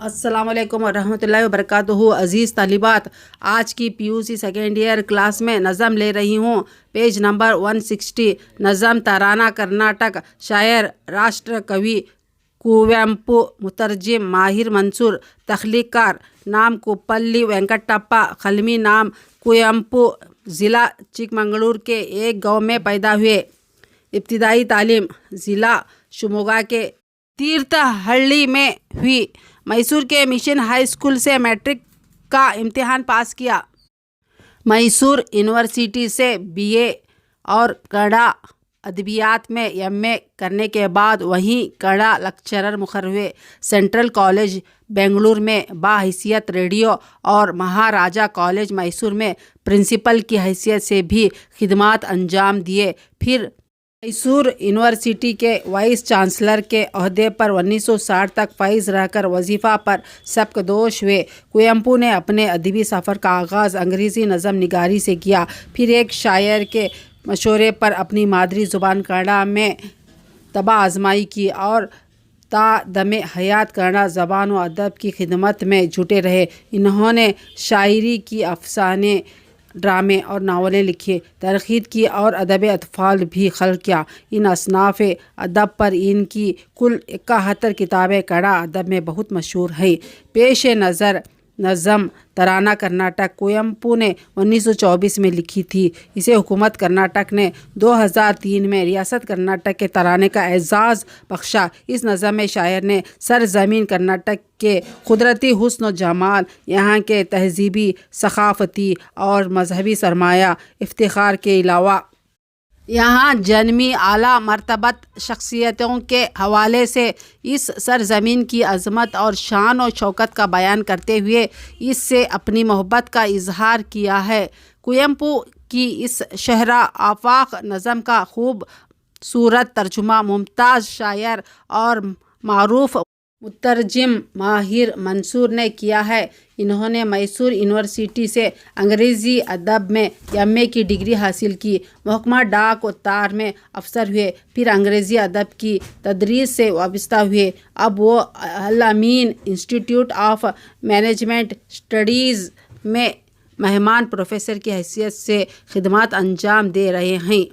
अस्सलामुअलैकुम वरहमतुल्लाहि वबरकातुहू। अज़ीज़ तालिबात, आज की पीयूसी सेकेंड ईयर क्लास में नज़म ले रही हूँ। Page number 160। नज़म तराना कर्नाटक। शायर राष्ट्र कवि कुवेंपु। मुतरजिम माहिर मंसूर। तख्लीक़कार नाम कुप्पल्ली वेंकटप्पा। क़लमी नाम कुवेंपु। ज़िला चिकमंगलूर के एक गाँव में पैदा हुए। इब्तिदाई तालीम ज़िला शिमोगा के तीर्थहल्ली में हुई। मैसूर के मिशन हाई स्कूल से मैट्रिक का इम्तिहान पास किया। मैसूर यूनिवर्सिटी से बीए और कन्नड़ा अदबियात में एमए करने के बाद वहीं कन्नड़ा लेक्चरर मुकर्रर हुए। सेंट्रल कॉलेज बेंगलुरु में बाहैसियत रेडियो और महाराजा कॉलेज मैसूर में प्रिंसिपल की हैसियत से भी खिदमत अंजाम दिए। फिर मैसूर यूनिवर्सिटी के वाइस चांसलर के ओहदे पर 1960 तक फैज़ रहकर वजीफ़ा पर सबकदोश हुए। कुवेंपु ने अपने अदबी सफ़र का आगाज़ अंग्रेज़ी नज़म निगारी से किया। फिर एक शायर के मशवरे पर अपनी मादरी ज़ुबान कन्नड़ा में तबा आज़माई की और ता दमे हयात कन्नड़ा ज़बान व अदब की खिदमत में जुटे रहे। इन्होंने शायरी की, अफ़साने, ड्रामे और नावलें लिखी, तरक़ीद की और अदब अतफ़ाल भी खल्क़ किया। इन असनाफ़ अदब पर इनकी कुल 71 किताबें कन्नड़ा अदब में बहुत मशहूर हैं। पेश नज़र नज़म तराना कर्नाटक कुवेंपु ने 1924 में लिखी थी। इसे हुकूमत कर्नाटक ने 2003 में रियासत कर्नाटक के तराने का एजाज़ बख्शा। इस नज़म में शायर ने सरज़मीन कर्नाटक के कुदरती हुस्न व जमाल, यहाँ के तहज़ीबी, सक़ाफ़ती और मजहबी सरमाया इफ्तिखार के अलावा यहाँ जन्मी आला मरतबत शख्सियतों के हवाले से इस सरज़मीन की अज़मत और शान और शौकत का बयान करते हुए इससे अपनी मोहब्बत का इजहार किया है। कुवेंपु की इस शहरा आफ़ाक़ नज़म का खूबसूरत तर्जुमा मुमताज़ शायर और मारूफ मुतरजिम माहिर मंसूर ने किया है। इन्होंने मैसूर यूनिवर्सिटी से अंग्रेज़ी अदब में एमए की डिग्री हासिल की। महकमा डाक व तार में अफसर हुए। फिर अंग्रेज़ी अदब की तदरीस से वाबस्ता हुए। अब वो Al-Ameen institute of management studies में मेहमान प्रोफेसर की हैसियत से खिदमत अंजाम दे रहे हैं।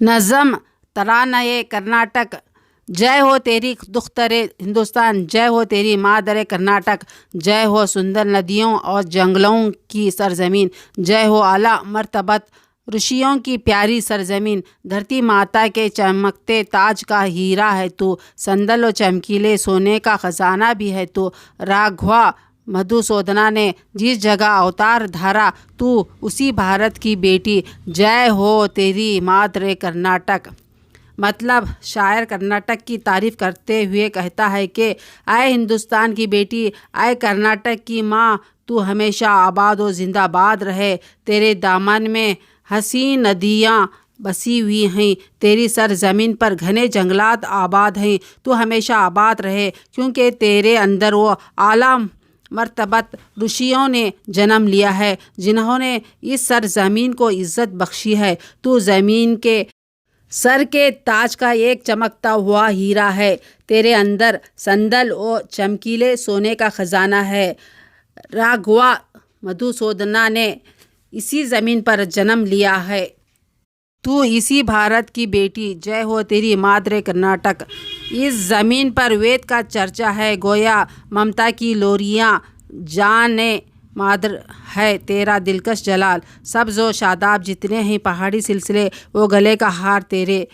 नज़म तरानाए कर्नाटक। जय हो तेरी दुख्तरे हिंदुस्तान, जय हो तेरी मादरे कर्नाटक, जय हो सुंदर नदियों और जंगलों की सरज़मीन, जय हो आला मरतबत ऋषियों की प्यारी सरज़मीन। धरती माता के चमकते ताज का हीरा है तू, संदल व चमकीले सोने का ख़जाना भी है तू। राघवा मधुसूदना ने जिस जगह अवतार धारा, तू उसी भारत की बेटी, जय हो तेरी मादरे कर्नाटक। मतलब शायर कर्नाटक की तारीफ़ करते हुए कहता है कि आए हिंदुस्तान की बेटी, आए कर्नाटक की माँ, तू हमेशा आबाद व जिंदाबाद रहे। तेरे दामन में हसीन नदियाँ बसी हुई हैं, तेरी सरज़मीन पर घने जंगलात आबाद हैं। तू हमेशा आबाद रहे क्योंकि तेरे अंदर वो आला मरतबत ऋषियों ने जन्म लिया है जिन्होंने इस सरज़मीन को इज़्ज़त बख्शी है। तू ज़मीन के सर के ताज का एक चमकता हुआ हीरा है। तेरे अंदर संदल और चमकीले सोने का ख़जाना है। राघवा मधुसूदना ने इसी ज़मीन पर जन्म लिया है। तू इसी भारत की बेटी, जय हो तेरी मादरे कर्नाटक। इस ज़मीन पर वेद का चर्चा है, गोया ममता की लोरियाँ जाने मादर है तेरा दिलकश जलाल। सब्ज़ व शादाब जितने हैं पहाड़ी सिलसिले, वो गले का हार तेरे।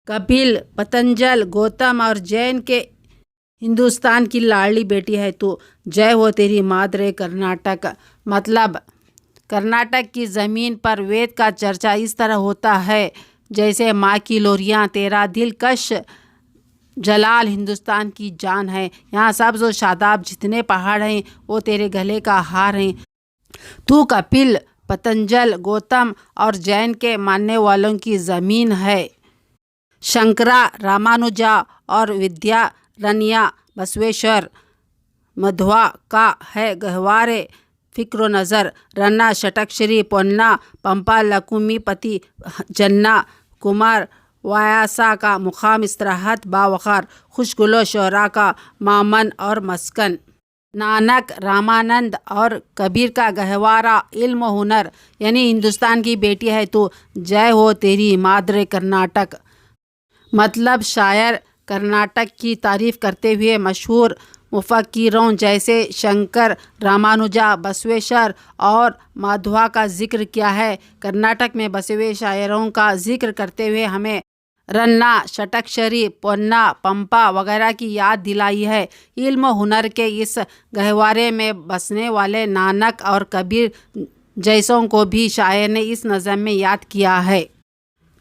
कपिल, पतंजल, गौतम और जैन के हिंदुस्तान की लाडली बेटी है तू, जय हो तेरी मादरे कर्नाटक। मतलब कर्नाटक की ज़मीन पर वेद का चर्चा इस तरह होता है जैसे माँ की लोरियाँ, तेरा दिलकश जलाल हिंदुस्तान की जान है। यहाँ सब्ज़ और शादाब जितने पहाड़ हैं वो तेरे गले का हार हैं। तू कपिल, पतंजल, गौतम और जैन के मानने वालों की ज़मीन है। शंकरा, रामानुजा और विद्यारण्या बसवेश्वर मध्वा का है गहवारे फ़िक्र नज़र। रन्ना, षटक्षरी, पोन्ना, पंपा, लकुमीपति, जन्ना, कुमार वायासा का मुकाम इस्तराहत बावक़ार, खुशगुलो शोरा का मामन और मस्कन। नानक, रामानंद और कबीर का गहवारा इल्म हुनर, यानी हिंदुस्तान की बेटी है तू, जय हो तेरी माद्रे कर्नाटक। मतलब शायर कर्नाटक की तारीफ करते हुए मशहूर मुफक्किरों जैसे शंकर, रामानुजा, बसवेश्वर और माधवा का जिक्र किया है। कर्नाटक में बसे हुए शायरों का जिक्र करते हुए हमें रन्ना, षटक्षरी, पोन्ना, पंपा वगैरह की याद दिलाई है। इल्म हुनर के इस गहवारे में बसने वाले नानक और कबीर जैसों को भी शायर ने इस नज़म में याद किया है।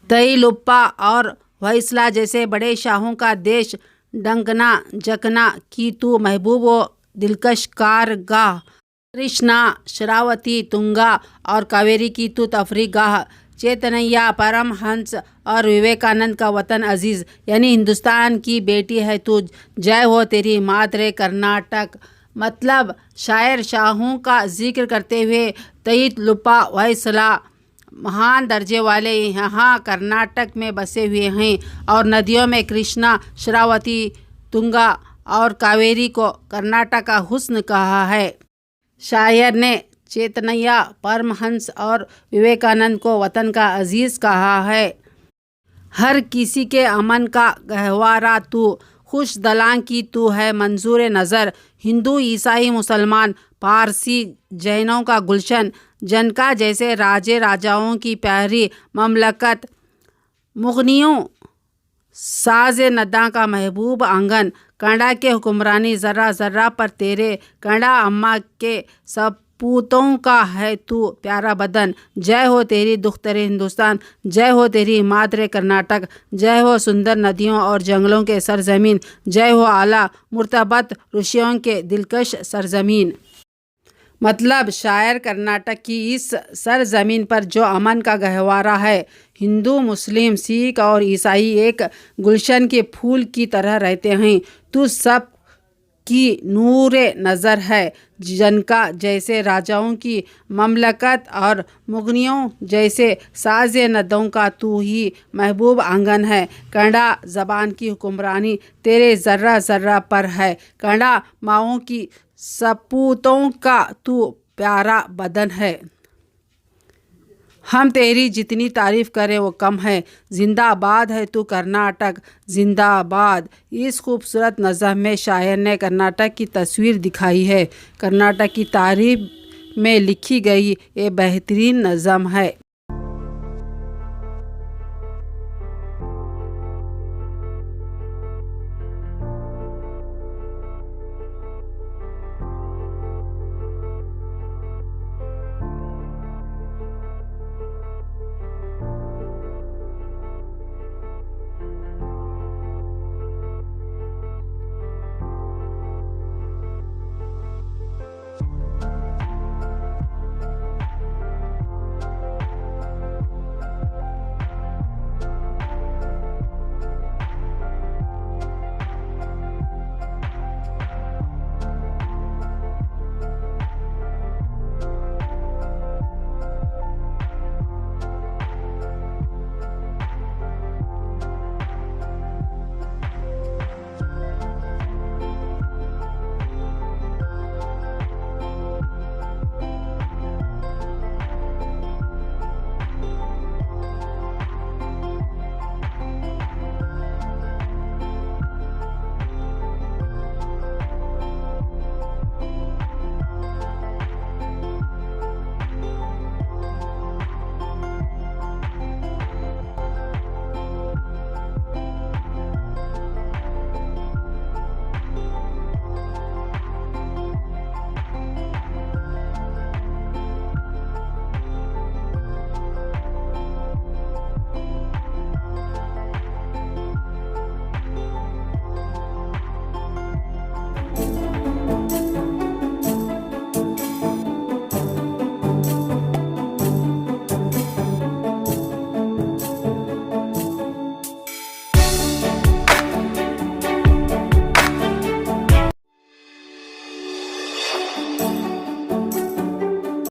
तइलुप्पा और होयसला जैसे बड़े शाहों का देश डंकना जकना की तू महबूब व दिलकश कारगाह, कृष्णा, शरावती, तुंगा और कावेरी की तू तफरी गाह, चैतन्या, परमहंस और विवेकानंद का वतन अजीज़, यानी हिंदुस्तान की बेटी है तू, जय हो तेरी माद्रे कर्नाटक। मतलब शायर शाहों का जिक्र करते हुए तइलुप्पा होयसला महान दर्जे वाले यहाँ कर्नाटक में बसे हुए हैं और नदियों में कृष्णा, शरावती, तुंगा और कावेरी को कर्नाटक का हुस्न कहा है। शायर ने चैतन्या, परमहंस और विवेकानंद को वतन का अजीज़ कहा है। हर किसी के अमन का गहवारा तू, खुश दलां की तू है मंजूर नज़र, हिंदू, ईसाई, मुसलमान, पारसी, जैनों का गुलशन, जनका जैसे राजे राजाओं की प्यारी ममलकत, मुगनियों साज नदा का महबूब आंगन, कंडा के हुक्मरानी ज़र्रा ज़र्रा पर तेरे, कंडा अम्मा के सपूतों का है तू प्यारा बदन, जय हो तेरी दुख्तरे हिंदुस्तान, जय हो तेरी माद्रे कर्नाटक, जय हो सुंदर नदियों और जंगलों के सरजमीन, जय हो आला मुर्तबत ऋषियों के दिलकश सरजमीन। मतलब शायर कर्नाटक की इस सरजमीन पर जो अमन का गहवारा है, हिंदू, मुस्लिम, सिख और ईसाई एक गुलशन के फूल की तरह रहते हैं। तू सब की नूरे नज़र है, जनका जैसे राजाओं की ममलकत और मुगनियों जैसे साज़े नदों का तू ही महबूब आंगन है, कन्नड़ा ज़बान की हुक्मरानी तेरे ज़र्रा ज़र्रा पर है, कन्नड़ा माओं की सपूतों का तू प्यारा बदन है। हम तेरी जितनी तारीफ़ करें वो कम है, जिंदाबाद है तू कर्नाटक, जिंदाबाद। इस खूबसूरत नज़म में शायर ने कर्नाटक की तस्वीर दिखाई है। कर्नाटक की तारीफ़ में लिखी गई ये बेहतरीन नज़म है।